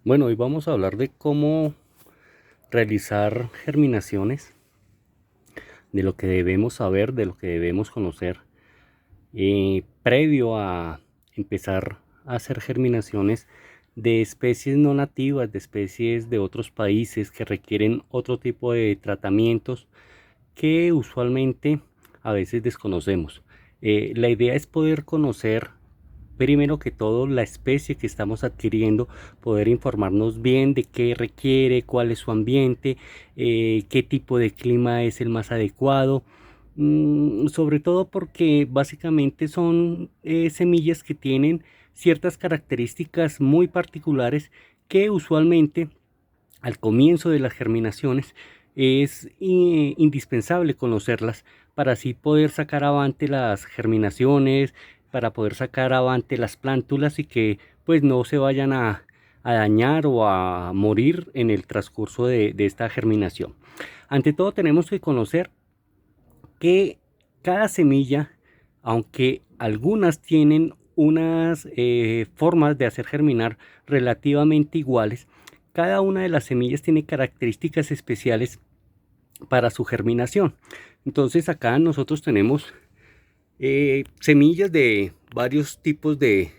Bueno, hoy vamos a hablar de cómo realizar germinaciones, de lo que debemos saber, de lo que debemos conocer previo a empezar a hacer germinaciones de especies no nativas, de especies de otros países que requieren otro tipo de tratamientos que usualmente a veces desconocemos. La idea es poder conocer primero que todo la especie que estamos adquiriendo, poder informarnos bien de qué requiere, cuál es su ambiente, qué tipo de clima es el más adecuado. Sobre todo porque básicamente son semillas que tienen ciertas características muy particulares que usualmente al comienzo de las germinaciones es indispensable conocerlas para así poder sacar avante las germinaciones, para poder sacar avante las plántulas y que pues no se vayan a dañar o a morir en el transcurso de esta germinación. Ante todo tenemos que conocer que cada semilla, aunque algunas tienen unas formas de hacer germinar relativamente iguales, cada una de las semillas tiene características especiales para su germinación. Entonces acá nosotros tenemos semillas de varios tipos de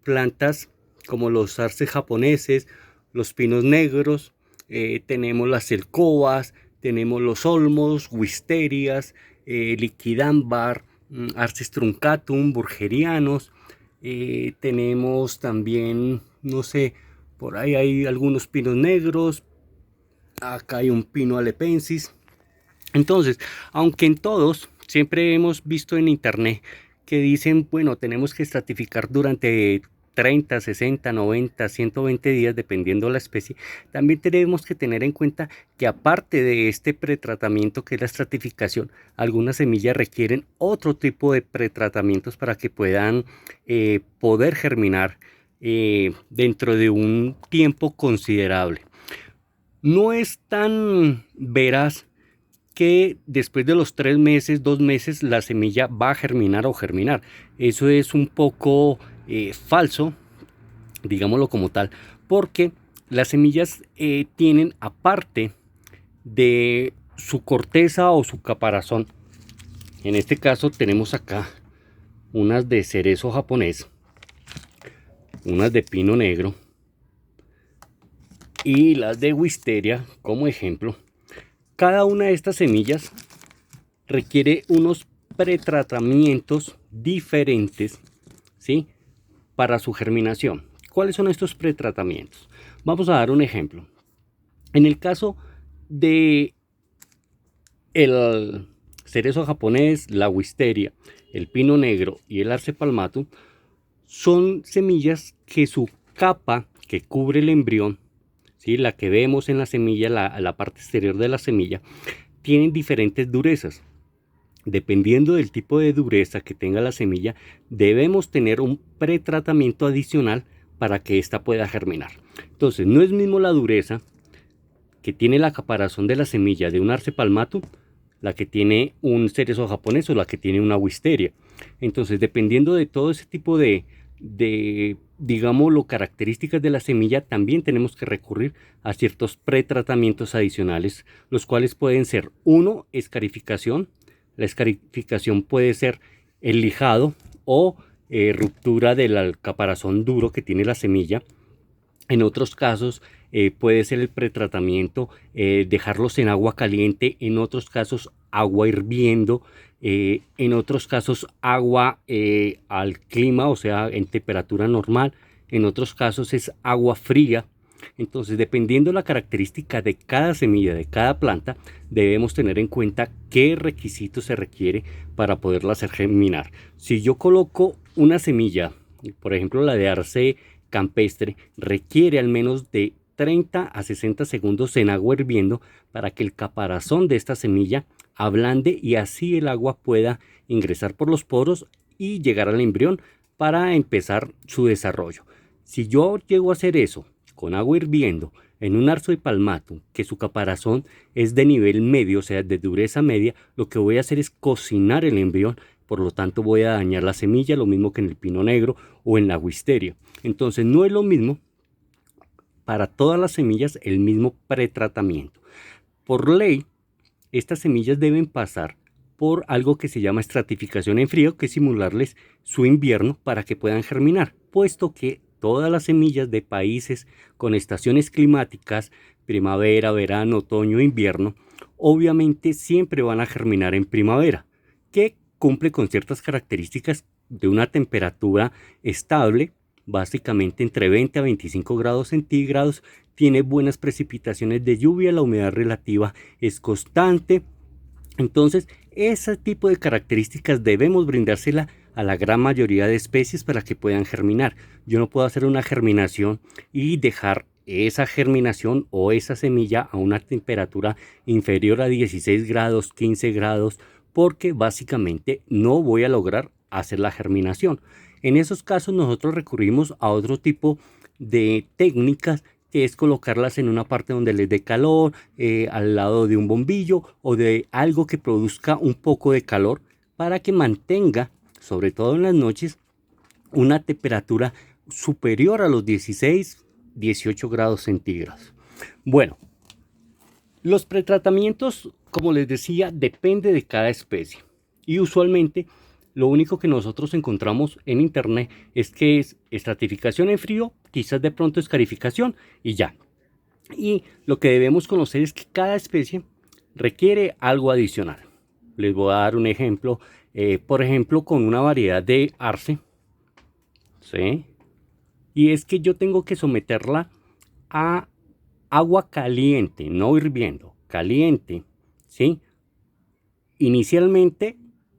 plantas como los arces japoneses, los pinos negros, tenemos las celcobas, tenemos los olmos, wisterias, liquidambar, arces truncatum, burgerianos, tenemos también, no sé, por ahí hay algunos pinos negros, acá hay un pino alepensis. Entonces, aunque en todos siempre hemos visto en internet que dicen, bueno, tenemos que estratificar durante 30, 60, 90, 120 días, dependiendo la especie, también tenemos que tener en cuenta que aparte de este pretratamiento que es la estratificación, algunas semillas requieren otro tipo de pretratamientos para que puedan poder germinar dentro de un tiempo considerable. No es tan veraz que después de los 3 meses, 2 meses, la semilla va a germinar o germinar. Eso es un poco falso, digámoslo como tal, porque las semillas tienen, aparte de su corteza o su caparazón, en este caso tenemos acá unas de cerezo japonés, unas de pino negro y las de wisteria como ejemplo. Cada una de estas semillas requiere unos pretratamientos diferentes, ¿sí?, para su germinación. ¿Cuáles son estos pretratamientos? Vamos a dar un ejemplo. En el caso de el cerezo japonés, la wisteria, el pino negro y el arce palmatum, son semillas que su capa que cubre el embrión, ¿sí?, la que vemos en la semilla, la parte exterior de la semilla, tienen diferentes durezas. Dependiendo del tipo de dureza que tenga la semilla, debemos tener un pretratamiento adicional para que ésta pueda germinar. Entonces, no es mismo la dureza que tiene la caparazón de la semilla de un arce palmatum, la que tiene un cerezo japonés o la que tiene una wisteria. Entonces, dependiendo de todo ese tipo digámoslo, características de la semilla, también tenemos que recurrir a ciertos pretratamientos adicionales, los cuales pueden ser: uno, escarificación. La escarificación puede ser el lijado o ruptura del caparazón duro que tiene la semilla. En otros casos puede ser el pretratamiento, dejarlos en agua caliente, en otros casos agua hirviendo, en otros casos agua al clima, o sea, en temperatura normal, en otros casos es agua fría. Entonces, dependiendo la característica de cada semilla, de cada planta, debemos tener en cuenta qué requisitos se requiere para poderla hacer germinar. Si yo coloco una semilla, por ejemplo la de arce campestre, requiere al menos de 30 a 60 segundos en agua hirviendo para que el caparazón de esta semilla ablande y así el agua pueda ingresar por los poros y llegar al embrión para empezar su desarrollo. Si yo llego a hacer eso con agua hirviendo en un arzo de palmatum, que su caparazón es de nivel medio, o sea, de dureza media, lo que voy a hacer es cocinar el embrión. Por lo tanto, voy a dañar la semilla, lo mismo que en el pino negro o en la wisteria. Entonces, no es lo mismo para todas las semillas el mismo pretratamiento. Por ley, estas semillas deben pasar por algo que se llama estratificación en frío, que es simularles su invierno para que puedan germinar, puesto que todas las semillas de países con estaciones climáticas, primavera, verano, otoño, invierno, obviamente siempre van a germinar en primavera, que cumple con ciertas características de una temperatura estable, básicamente entre 20 a 25 grados centígrados, tiene buenas precipitaciones de lluvia, la humedad relativa es constante. Entonces, ese tipo de características debemos brindársela a la gran mayoría de especies para que puedan germinar. Yo no puedo hacer una germinación y dejar esa germinación o esa semilla a una temperatura inferior a 16 grados, 15 grados, porque básicamente no voy a lograr hacer la germinación. En esos casos nosotros recurrimos a otro tipo de técnicas, que es colocarlas en una parte donde les dé calor, al lado de un bombillo o de algo que produzca un poco de calor para que mantenga, sobre todo en las noches, una temperatura superior a los 16, 18 grados centígrados. Bueno, los pretratamientos, como les decía, depende de cada especie y usualmente lo único que nosotros encontramos en internet es que es estratificación en frío, quizás de pronto escarificación y ya. Y lo que debemos conocer es que cada especie requiere algo adicional. Les voy a dar un ejemplo, por ejemplo con una variedad de arce, ¿sí? Y es que yo tengo que someterla a agua caliente, no hirviendo, caliente, ¿sí? Inicialmente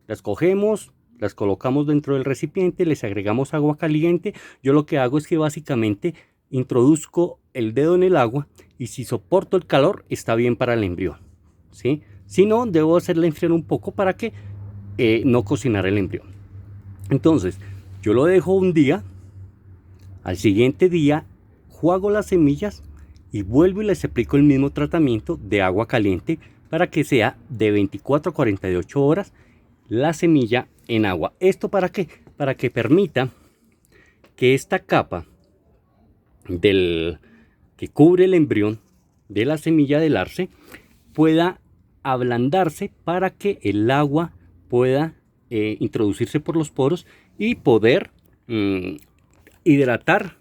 las cogemos, las colocamos dentro del recipiente, les agregamos agua caliente. Yo lo que hago es que básicamente introduzco el dedo en el agua y si soporto el calor está bien para el embrión, ¿sí? Si no, debo hacerla enfriar un poco para que no cocinar el embrión. Entonces, yo lo dejo un día, al siguiente día juego las semillas y vuelvo y les aplico el mismo tratamiento de agua caliente para que sea de 24 a 48 horas la semilla en agua. ¿Esto para qué? Para que permita que esta capa que cubre el embrión de la semilla del arce pueda ablandarse para que el agua pueda introducirse por los poros y poder hidratar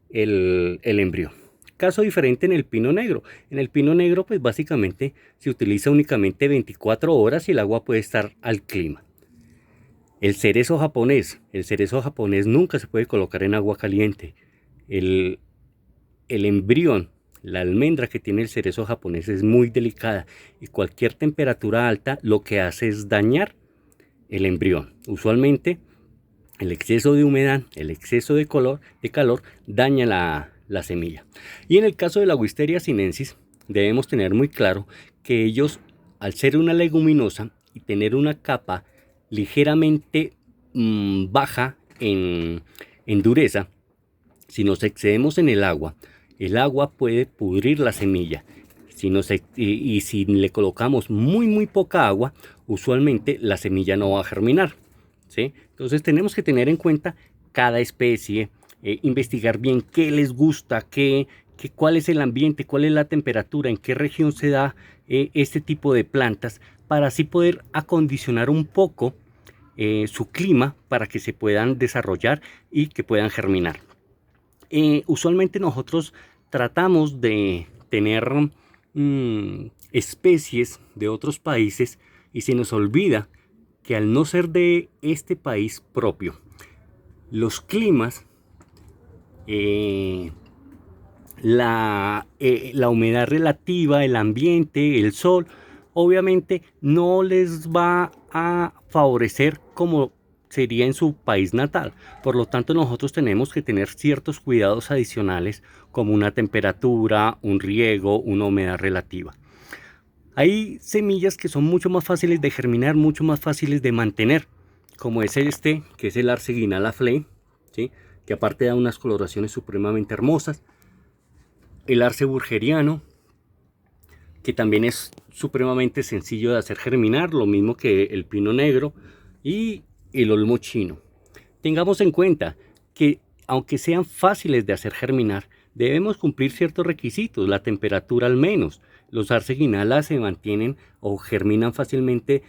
el embrión. Caso diferente en el pino negro. En el pino negro pues básicamente se utiliza únicamente 24 horas y el agua puede estar al clima. El cerezo japonés nunca se puede colocar en agua caliente. El embrión, la almendra que tiene el cerezo japonés es muy delicada y cualquier temperatura alta lo que hace es dañar el embrión. Usualmente el exceso de humedad, el exceso de calor daña la semilla. Y en el caso de la Wisteria sinensis debemos tener muy claro que ellos, al ser una leguminosa y tener una capa ligeramente baja en dureza, si nos excedemos en el agua puede pudrir la semilla. Y si le colocamos muy poca agua, usualmente la semilla no va a germinar, ¿sí? Entonces tenemos que tener en cuenta cada especie, investigar bien qué les gusta, cuál es el ambiente, cuál es la temperatura, en qué región se da este tipo de plantas, para así poder acondicionar un poco su clima para que se puedan desarrollar y que puedan germinar. Usualmente nosotros tratamos de tener especies de otros países y se nos olvida que al no ser de este país propio, los climas, la humedad relativa, el ambiente, el sol, obviamente no les va a favorecer como sería en su país natal. Por lo tanto, nosotros tenemos que tener ciertos cuidados adicionales como una temperatura, un riego, una humedad relativa. Hay semillas que son mucho más fáciles de germinar, mucho más fáciles de mantener, como es este, que es el Arce Guinala Flay, ¿sí? Que aparte da unas coloraciones supremamente hermosas. El Arce Burgeriano, que también es supremamente sencillo de hacer germinar, lo mismo que el pino negro y el olmo chino. Tengamos en cuenta que aunque sean fáciles de hacer germinar, debemos cumplir ciertos requisitos, la temperatura al menos. Los Arce guinala se mantienen o germinan fácilmente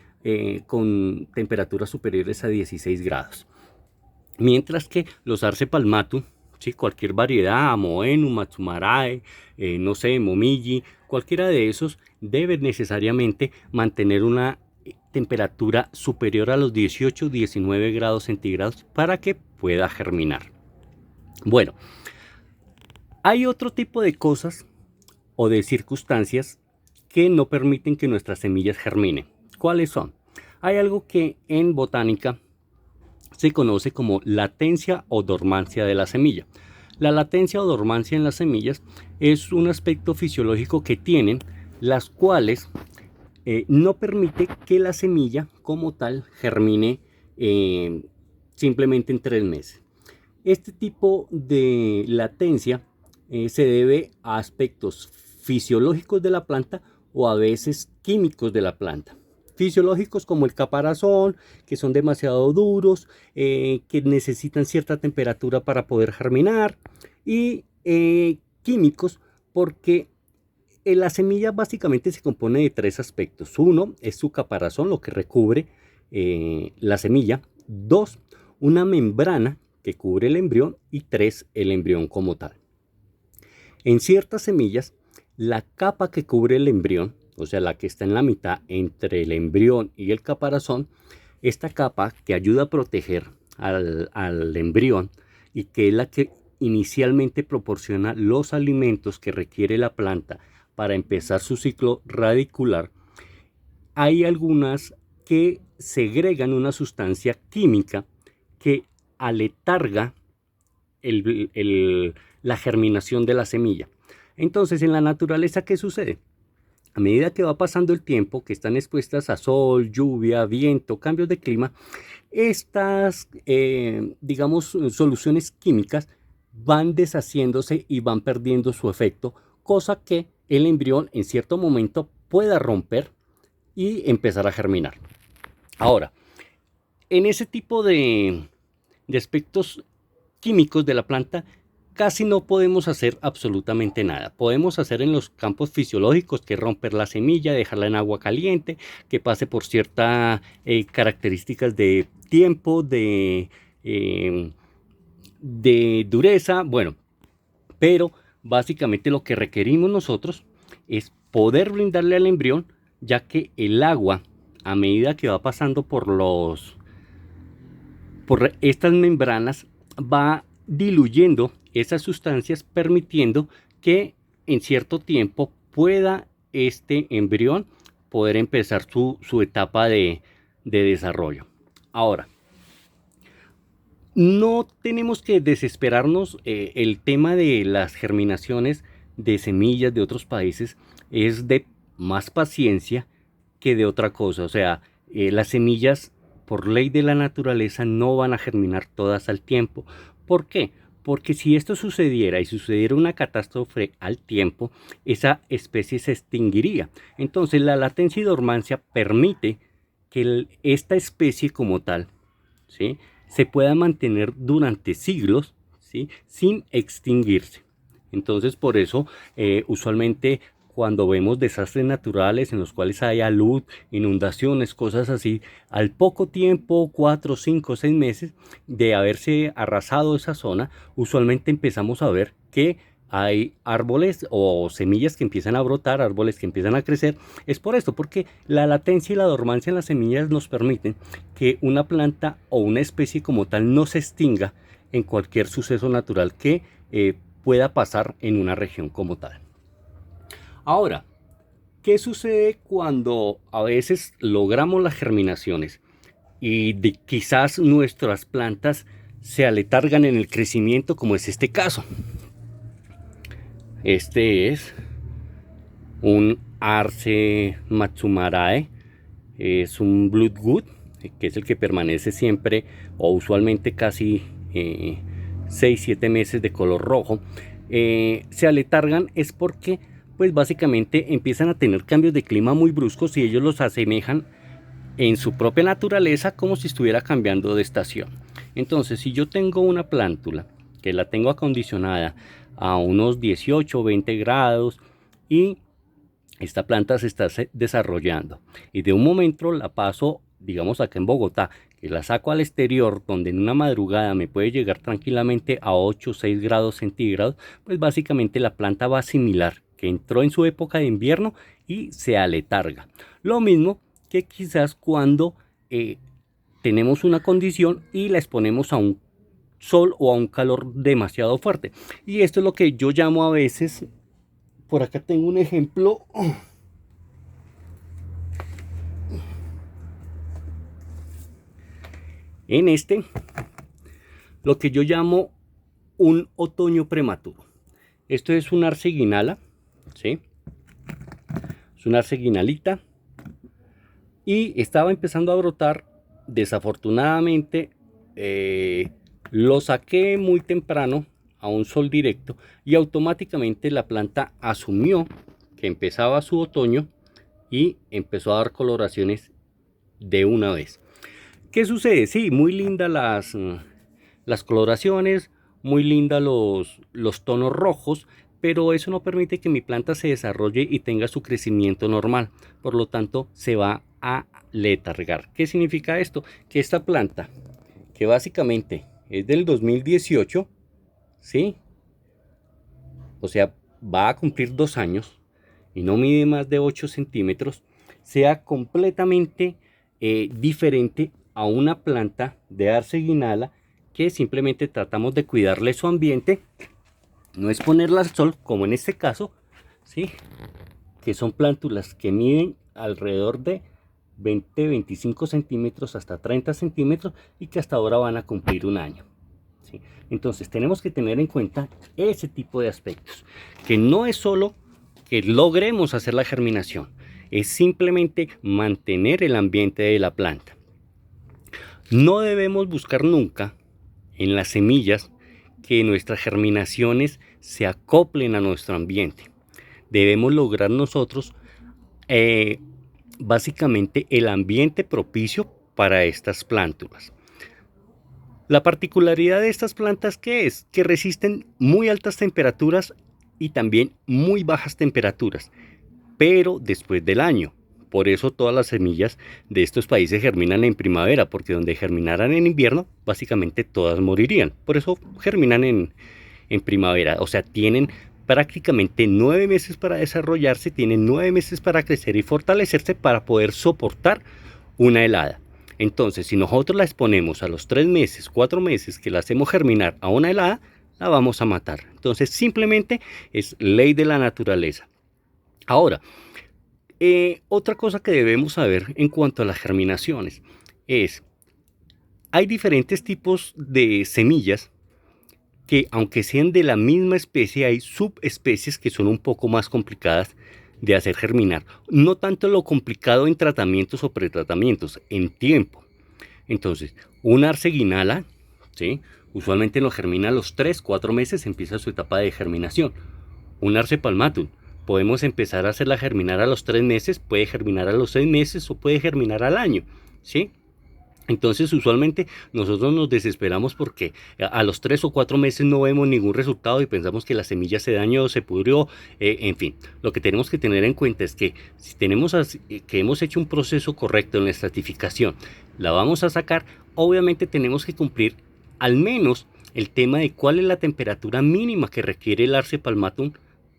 con temperaturas superiores a 16 grados. Mientras que los Arce palmatum, ¿sí? Cualquier variedad, Amoenum, Matsumarae, no sé, Momiji, cualquiera de esos debe necesariamente mantener una temperatura superior a los 18-19 grados centígrados para que pueda germinar. Bueno, hay otro tipo de cosas o de circunstancias que no permiten que nuestras semillas germinen. ¿Cuáles son? Hay algo que en botánica se conoce como latencia o dormancia de la semilla. La latencia o dormancia en las semillas es un aspecto fisiológico que tienen, las cuales no permite que la semilla como tal germine simplemente en 3 meses. Este tipo de latencia se debe a aspectos fisiológicos de la planta o a veces químicos de la planta. Fisiológicos como el caparazón, que son demasiado duros, que necesitan cierta temperatura para poder germinar, y químicos porque la semilla básicamente se compone de 3 aspectos. Uno es su caparazón, lo que recubre la semilla. 2, una membrana que cubre el embrión. Y 3, el embrión como tal. En ciertas semillas, la capa que cubre el embrión, o sea, la que está en la mitad entre el embrión y el caparazón, esta capa que ayuda a proteger al embrión y que es la que inicialmente proporciona los alimentos que requiere la planta para empezar su ciclo radicular, hay algunas que segregan una sustancia química que aletarga la germinación de la semilla. Entonces, en la naturaleza, ¿qué sucede? A medida que va pasando el tiempo, que están expuestas a sol, lluvia, viento, cambios de clima, estas, digamos, soluciones químicas van deshaciéndose y van perdiendo su efecto, cosa que el embrión en cierto momento pueda romper y empezar a germinar. Ahora, en ese tipo de aspectos químicos de la planta, casi no podemos hacer absolutamente nada. Podemos hacer en los campos fisiológicos, que romper la semilla, dejarla en agua caliente, que pase por ciertas características de tiempo, de dureza, bueno, pero básicamente lo que requerimos nosotros es poder brindarle al embrión, ya que el agua, a medida que va pasando por estas membranas, va diluyendo esas sustancias, permitiendo que en cierto tiempo pueda este embrión poder empezar su etapa de desarrollo. Ahora, no tenemos que desesperarnos. El tema de las germinaciones de semillas de otros países es de más paciencia que de otra cosa. O sea, las semillas, por ley de la naturaleza, no van a germinar todas al tiempo. ¿Por qué? Porque si esto sucediera y sucediera una catástrofe al tiempo, esa especie se extinguiría. Entonces, la latencia y dormancia permite que esta especie como tal, ¿sí?, se pueda mantener durante siglos, ¿sí?, sin extinguirse. Entonces, por eso, usualmente cuando vemos desastres naturales en los cuales hay alud, inundaciones, cosas así, al poco tiempo, 4, 5, 6 meses de haberse arrasado esa zona, usualmente empezamos a ver que hay árboles o semillas que empiezan a brotar, árboles que empiezan a crecer. Es por esto, porque la latencia y la dormancia en las semillas nos permiten que una planta o una especie como tal no se extinga en cualquier suceso natural que pueda pasar en una región como tal. Ahora, ¿qué sucede cuando a veces logramos las germinaciones y quizás nuestras plantas se aletargan en el crecimiento, como es este caso? Este es un Arce Matsumarae, es un Bloodgood, que es el que permanece siempre o usualmente casi 6-7 meses de color rojo. Se aletargan es porque pues básicamente empiezan a tener cambios de clima muy bruscos y ellos los asemejan en su propia naturaleza como si estuviera cambiando de estación. Entonces, si yo tengo una plántula que la tengo acondicionada a unos 18 o 20 grados y esta planta se está desarrollando. Y de un momento la paso, digamos acá en Bogotá, que la saco al exterior, donde en una madrugada me puede llegar tranquilamente a 8 o 6 grados centígrados, pues básicamente la planta va a asimilar que entró en su época de invierno y se aletarga. Lo mismo que quizás cuando tenemos una condición y la exponemos a un sol o a un calor demasiado fuerte. Y esto es lo que yo llamo a veces, por acá tengo un ejemplo. En este, lo que yo llamo un otoño prematuro. Esto es un arceguinala, ¿sí? Es una arceguinalita y estaba empezando a brotar. Desafortunadamente lo saqué muy temprano a un sol directo y automáticamente la planta asumió que empezaba su otoño y empezó a dar coloraciones de una vez. ¿Qué sucede? Sí, muy lindas las coloraciones, muy lindas los tonos rojos, pero eso no permite que mi planta se desarrolle y tenga su crecimiento normal. Por lo tanto, se va a letargar. ¿Qué significa esto? Que esta planta, que básicamente es del 2018, ¿sí? O sea, va a cumplir 2 años y no mide más de 8 centímetros, sea completamente diferente a una planta de arceguinala que simplemente tratamos de cuidarle su ambiente, no exponerla al sol, como en este caso, ¿sí? Que son plántulas que miden alrededor de 20-25 centímetros hasta 30 centímetros y que hasta ahora van a cumplir 1 año. ¿Sí? Entonces tenemos que tener en cuenta ese tipo de aspectos, que no es solo que logremos hacer la germinación, es simplemente mantener el ambiente de la planta. No debemos buscar nunca en las semillas que nuestras germinaciones se acoplen a nuestro ambiente. Debemos lograr nosotros básicamente el ambiente propicio para estas plántulas. La particularidad de estas plantas, ¿qué es? Que resisten muy altas temperaturas y también muy bajas temperaturas, pero después del año. Por eso todas las semillas de estos países germinan en primavera, porque donde germinaran en invierno, básicamente todas morirían. Por eso germinan en primavera. O sea, tienen prácticamente 9 meses para desarrollarse, tienen 9 meses para crecer y fortalecerse para poder soportar una helada. Entonces, si nosotros la exponemos a los 3 meses, 4 meses que la hacemos germinar a una helada, la vamos a matar. Entonces, simplemente es ley de la naturaleza. Ahora, otra cosa que debemos saber en cuanto a las germinaciones es, hay diferentes tipos de semillas que, aunque sean de la misma especie, hay subespecies que son un poco más complicadas de hacer germinar. No tanto lo complicado en tratamientos o pretratamientos, en tiempo. Entonces, una arceguinala, ¿sí? Usualmente lo germina a los 3-4 meses, empieza su etapa de germinación. Un Arce palmatum, podemos empezar a hacerla germinar a los 3 meses, puede germinar a los 6 meses o puede germinar al año, ¿sí? Entonces usualmente nosotros nos desesperamos porque a los 3 o 4 meses no vemos ningún resultado y pensamos que la semilla se dañó, se pudrió, en fin. Lo que tenemos que tener en cuenta es que si tenemos que hemos hecho un proceso correcto en la estratificación, la vamos a sacar, obviamente tenemos que cumplir al menos el tema de cuál es la temperatura mínima que requiere el Arce palmatum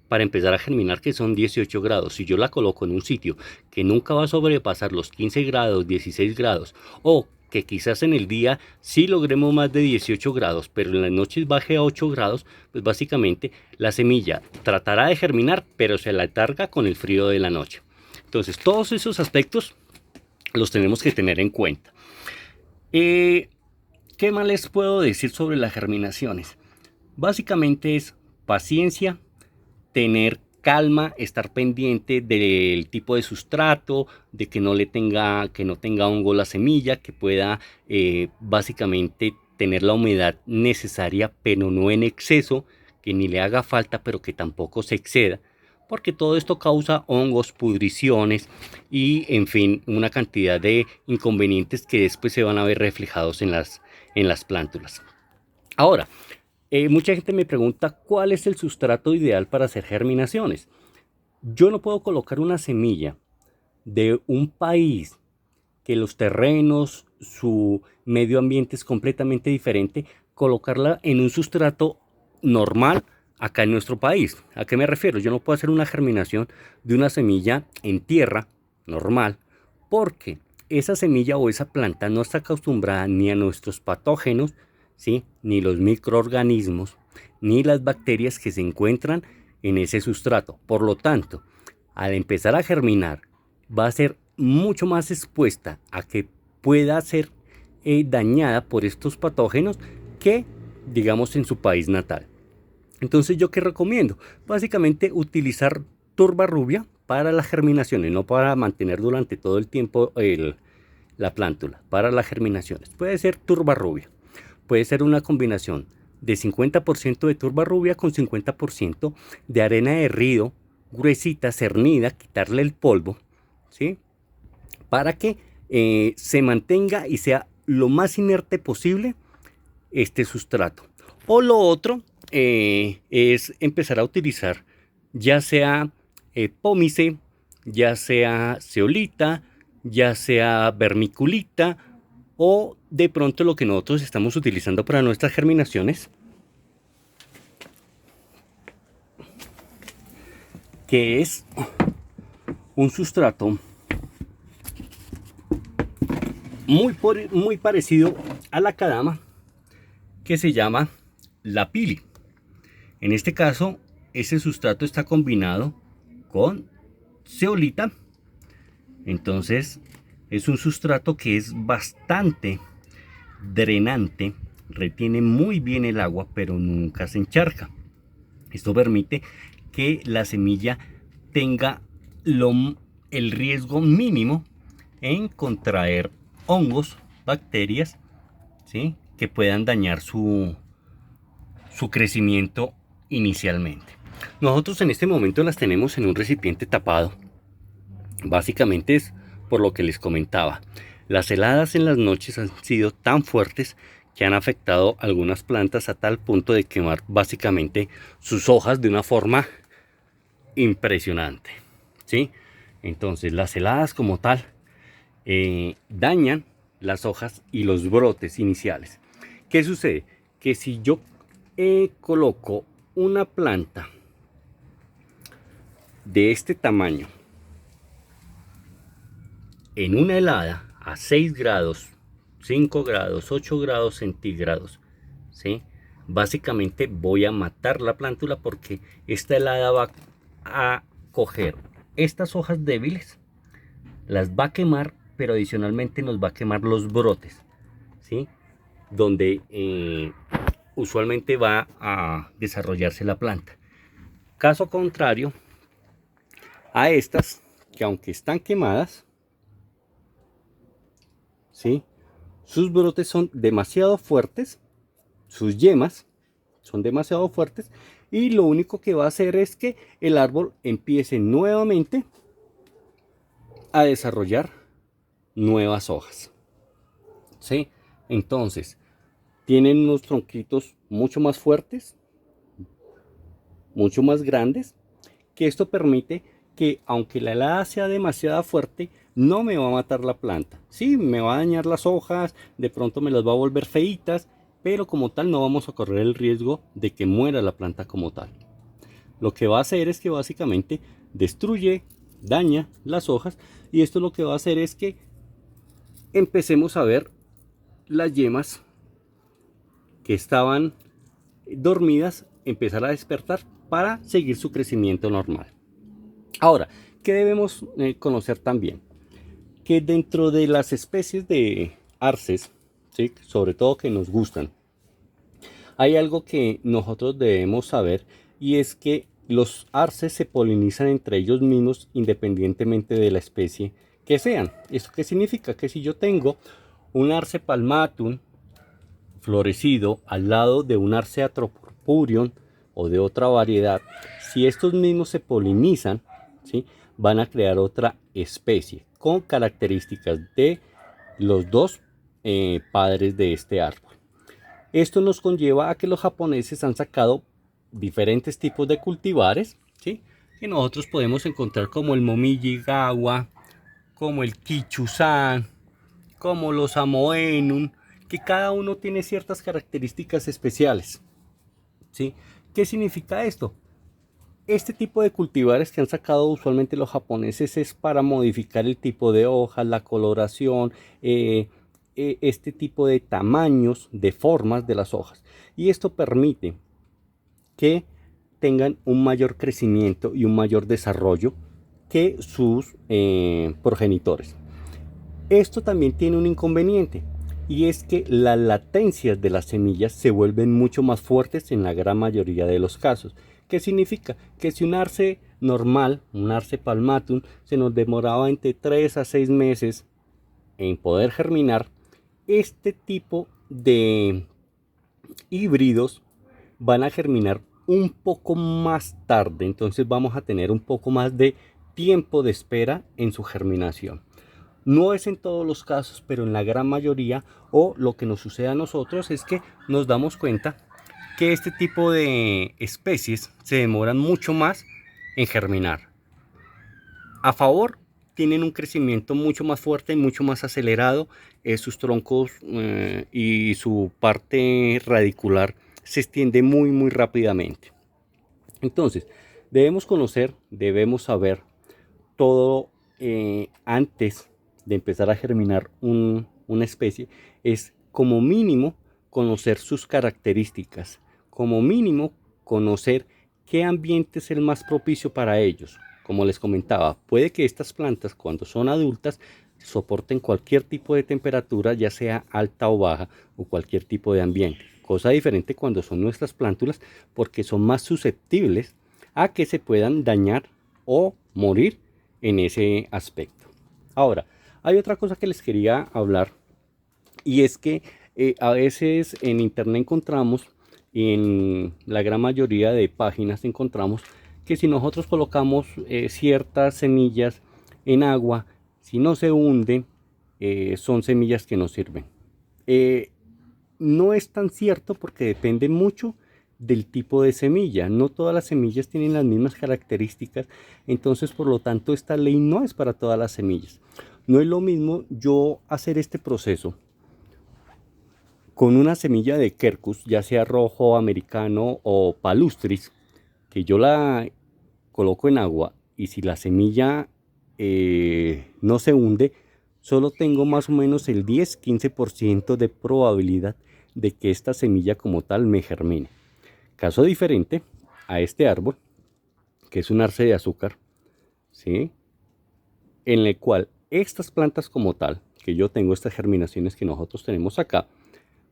para empezar a germinar, que son 18 grados. Si yo la coloco en un sitio que nunca va a sobrepasar los 15 grados, 16 grados, o que quizás en el día sí logremos más de 18 grados, pero en las noches baje a 8 grados, pues básicamente la semilla tratará de germinar, pero se la atarga con el frío de la noche. Entonces, todos esos aspectos los tenemos que tener en cuenta. ¿Qué más les puedo decir sobre las germinaciones? Básicamente es paciencia, tener calma, estar pendiente del tipo de sustrato, de que no tenga hongo la semilla, que pueda básicamente tener la humedad necesaria, pero no en exceso, que ni le haga falta, pero que tampoco se exceda, porque todo esto causa hongos, pudriciones y, en fin, una cantidad de inconvenientes que después se van a ver reflejados en las plántulas. Ahora, Mucha gente me pregunta cuál es el sustrato ideal para hacer germinaciones. Yo no puedo colocar una semilla de un país que los terrenos, su medio ambiente es completamente diferente, colocarla en un sustrato normal acá en nuestro país. ¿A qué me refiero? Yo no puedo hacer una germinación de una semilla en tierra normal porque esa semilla o esa planta no está acostumbrada ni a nuestros patógenos, ¿sí? Ni los microorganismos, ni las bacterias que se encuentran en ese sustrato. Por lo tanto, al empezar a germinar, va a ser mucho más expuesta a que pueda ser dañada por estos patógenos que, digamos, en su país natal. Entonces, ¿yo qué recomiendo? Básicamente utilizar turba rubia para las germinaciones, no para mantener durante todo el tiempo la plántula, para las germinaciones. Puede ser turba rubia, puede ser una combinación de 50% de turba rubia con 50% de arena de río, gruesita, cernida, quitarle el polvo, ¿sí? Para que se mantenga y sea lo más inerte posible este sustrato. O lo otro es empezar a utilizar ya sea pómice, ya sea zeolita, ya sea vermiculita o de pronto lo que nosotros estamos utilizando para nuestras germinaciones, que es un sustrato muy parecido a la cadama, que se llama la pili. En este caso, ese sustrato está combinado con zeolita. Entonces, es un sustrato que es bastante drenante, retiene muy bien el agua, pero nunca se encharca. Esto permite que la semilla tenga el riesgo mínimo en contraer hongos, bacterias, ¿sí? Que puedan dañar su crecimiento inicialmente. Nosotros en este momento las tenemos en un recipiente tapado. Básicamente es por lo que les comentaba. Las heladas en las noches han sido tan fuertes que han afectado algunas plantas a tal punto de quemar básicamente sus hojas de una forma impresionante, ¿sí? Entonces las heladas como tal dañan las hojas y los brotes iniciales. ¿Qué sucede? Que si yo coloco una planta de este tamaño en una helada a 6 grados, 5 grados, 8 grados centígrados, ¿sí? Básicamente voy a matar la plántula porque esta helada va a coger estas hojas débiles, las va a quemar, pero adicionalmente nos va a quemar los brotes, ¿sí? Donde usualmente va a desarrollarse la planta. Caso contrario a estas, que aunque están quemadas, ¿sí? Sus brotes son demasiado fuertes, sus yemas son demasiado fuertes y lo único que va a hacer es que el árbol empiece nuevamente a desarrollar nuevas hojas, ¿sí? Entonces, tienen unos tronquitos mucho más fuertes, mucho más grandes, que esto permite que aunque la helada sea demasiado fuerte, no me va a matar la planta. Sí, me va a dañar las hojas, de pronto me las va a volver feitas, pero como tal no vamos a correr el riesgo de que muera la planta como tal. Lo que va a hacer es que básicamente destruye, daña las hojas y esto lo que va a hacer es que empecemos a ver las yemas que estaban dormidas empezar a despertar para seguir su crecimiento normal. Ahora, ¿qué debemos conocer también? Que dentro de las especies de arces, ¿sí? Sobre todo que nos gustan, hay algo que nosotros debemos saber y es que los arces se polinizan entre ellos mismos independientemente de la especie que sean. ¿Esto qué significa? Que si yo tengo un arce palmatum florecido al lado de un arce atropurpureum o de otra variedad, si estos mismos se polinizan, ¿sí? Van a crear otra especie con características de los dos padres de este árbol. Esto nos conlleva a que los japoneses han sacado diferentes tipos de cultivares, ¿sí? Que nosotros podemos encontrar como el Momijigawa, como el Kichusan, como los Amoenun, que cada uno tiene ciertas características especiales, ¿sí? ¿Qué significa esto? Este tipo de cultivares que han sacado usualmente los japoneses es para modificar el tipo de hojas, la coloración, este tipo de tamaños, de formas de las hojas. Y esto permite que tengan un mayor crecimiento y un mayor desarrollo que sus progenitores. Esto también tiene un inconveniente, y es que las latencias de las semillas se vuelven mucho más fuertes en la gran mayoría de los casos. ¿Qué significa? Que si un arce normal, un arce palmatum, se nos demoraba entre 3 a 6 meses en poder germinar, este tipo de híbridos van a germinar un poco más tarde, entonces vamos a tener un poco más de tiempo de espera en su germinación. No es en todos los casos, pero en la gran mayoría, o lo que nos sucede a nosotros es que nos damos cuenta que este tipo de especies se demoran mucho más en germinar. A favor, tienen un crecimiento mucho más fuerte y mucho más acelerado. Sus troncos y su parte radicular se extiende muy rápidamente. Entonces, debemos conocer, debemos saber todo antes de empezar a germinar una especie. Es como mínimo conocer sus características, como mínimo conocer qué ambiente es el más propicio para ellos. Como les comentaba, puede que estas plantas cuando son adultas soporten cualquier tipo de temperatura, ya sea alta o baja, o cualquier tipo de ambiente. Cosa diferente cuando son nuestras plántulas, porque son más susceptibles a que se puedan dañar o morir en ese aspecto. Ahora, hay otra cosa que les quería hablar, y es que a veces en internet encontramos, en la gran mayoría de páginas encontramos que si nosotros colocamos ciertas semillas en agua, si no se hunden, son semillas que no sirven. Eh, no es tan cierto, porque depende mucho del tipo de semilla. No todas las semillas tienen las mismas características, entonces por lo tanto esta ley no es para todas las semillas. No es lo mismo yo hacer este proceso con una semilla de quercus, ya sea rojo, americano o palustris, que yo la coloco en agua, y si la semilla no se hunde, solo tengo más o menos el 10-15% de probabilidad de que esta semilla como tal me germine. Caso diferente a este árbol, que es un arce de azúcar, ¿sí? En el cual estas plantas como tal, que yo tengo, estas germinaciones que nosotros tenemos acá,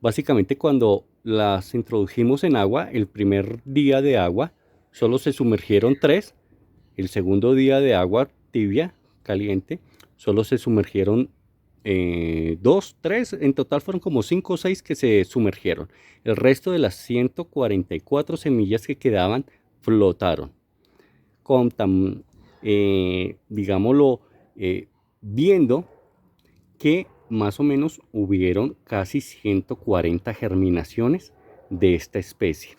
básicamente cuando las introdujimos en agua, el primer día de agua, solo se sumergieron 3. El segundo día de agua tibia, caliente, solo se sumergieron 2, 3, en total fueron como 5 o 6 que se sumergieron. El resto de las 144 semillas que quedaban flotaron. Con digámoslo, viendo que más o menos hubieron casi 140 germinaciones de esta especie.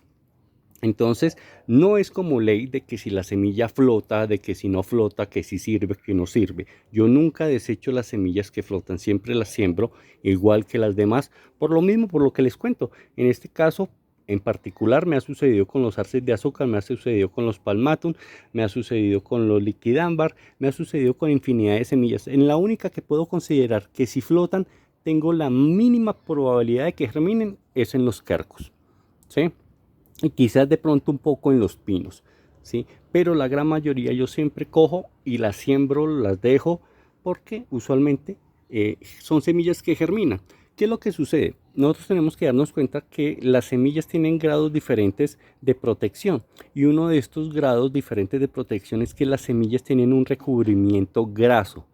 Entonces, no es como ley de que si la semilla flota, de que si no flota, que si sirve, que no sirve. Yo nunca desecho las semillas que flotan, siempre las siembro igual que las demás, por lo mismo, por lo que les cuento. En este caso, en particular, me ha sucedido con los arces de azúcar, me ha sucedido con los palmatum, me ha sucedido con los liquidámbar, me ha sucedido con infinidad de semillas. En la única que puedo considerar que si flotan, tengo la mínima probabilidad de que germinen es en los quercus, ¿sí? Y quizás de pronto un poco en los pinos, ¿sí? Pero la gran mayoría yo siempre cojo y las siembro, las dejo, porque usualmente son semillas que germinan. ¿Qué es lo que sucede? Nosotros tenemos que darnos cuenta que las semillas tienen grados diferentes de protección, y uno de estos grados diferentes de protección es que las semillas tienen un recubrimiento graso.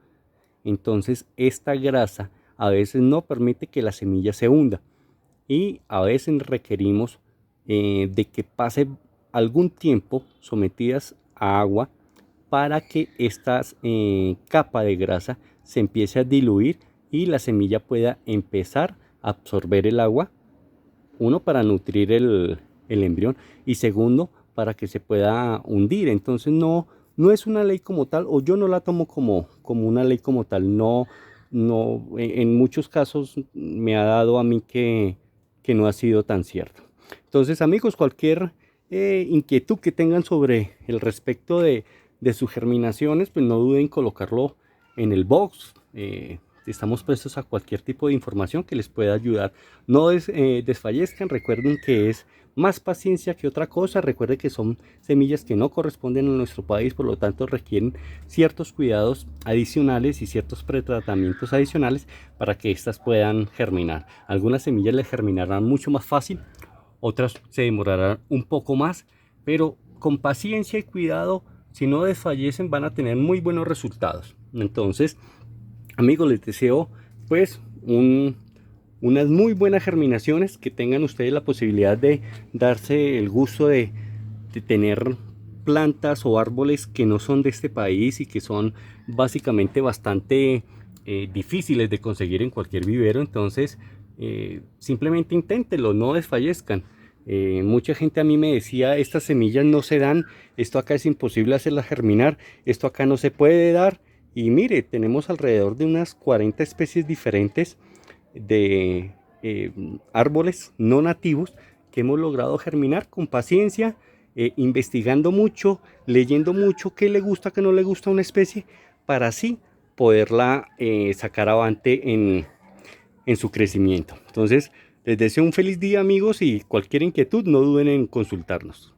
Entonces esta grasa a veces no permite que la semilla se hunda, y a veces requerimos de que pase algún tiempo sometidas a agua para que esta capa de grasa se empiece a diluir y la semilla pueda empezar a absorber el agua uno, para nutrir el embrión, y segundo, para que se pueda hundir. Entonces no es una ley como tal, o yo no la tomo como una ley como tal. En muchos casos me ha dado a mí que no ha sido tan cierto. Entonces, amigos, cualquier inquietud que tengan sobre el respecto de sus germinaciones, pues no duden en colocarlo en el box. Estamos prestos a cualquier tipo de información que les pueda ayudar. No desfallezcan, recuerden que es más paciencia que otra cosa. Recuerden que son semillas que no corresponden a nuestro país, por lo tanto requieren ciertos cuidados adicionales y ciertos pretratamientos adicionales para que éstas puedan germinar. Algunas semillas les germinarán mucho más fácil, otras se demorarán un poco más, pero con paciencia y cuidado, si no desfallecen, van a tener muy buenos resultados. Entonces, amigos, les deseo pues unas muy buenas germinaciones, que tengan ustedes la posibilidad de darse el gusto de tener plantas o árboles que no son de este país y que son básicamente bastante difíciles de conseguir en cualquier vivero. Entonces, simplemente inténtenlo, no desfallezcan. Mucha gente a mí me decía: estas semillas no se dan, esto acá es imposible hacerlas germinar, esto acá no se puede dar. Y mire, tenemos alrededor de unas 40 especies diferentes de árboles no nativos que hemos logrado germinar con paciencia, investigando mucho, leyendo mucho qué le gusta, qué no le gusta a una especie, para así poderla sacar avante en su crecimiento. Entonces, les deseo un feliz día, amigos, y cualquier inquietud no duden en consultarnos.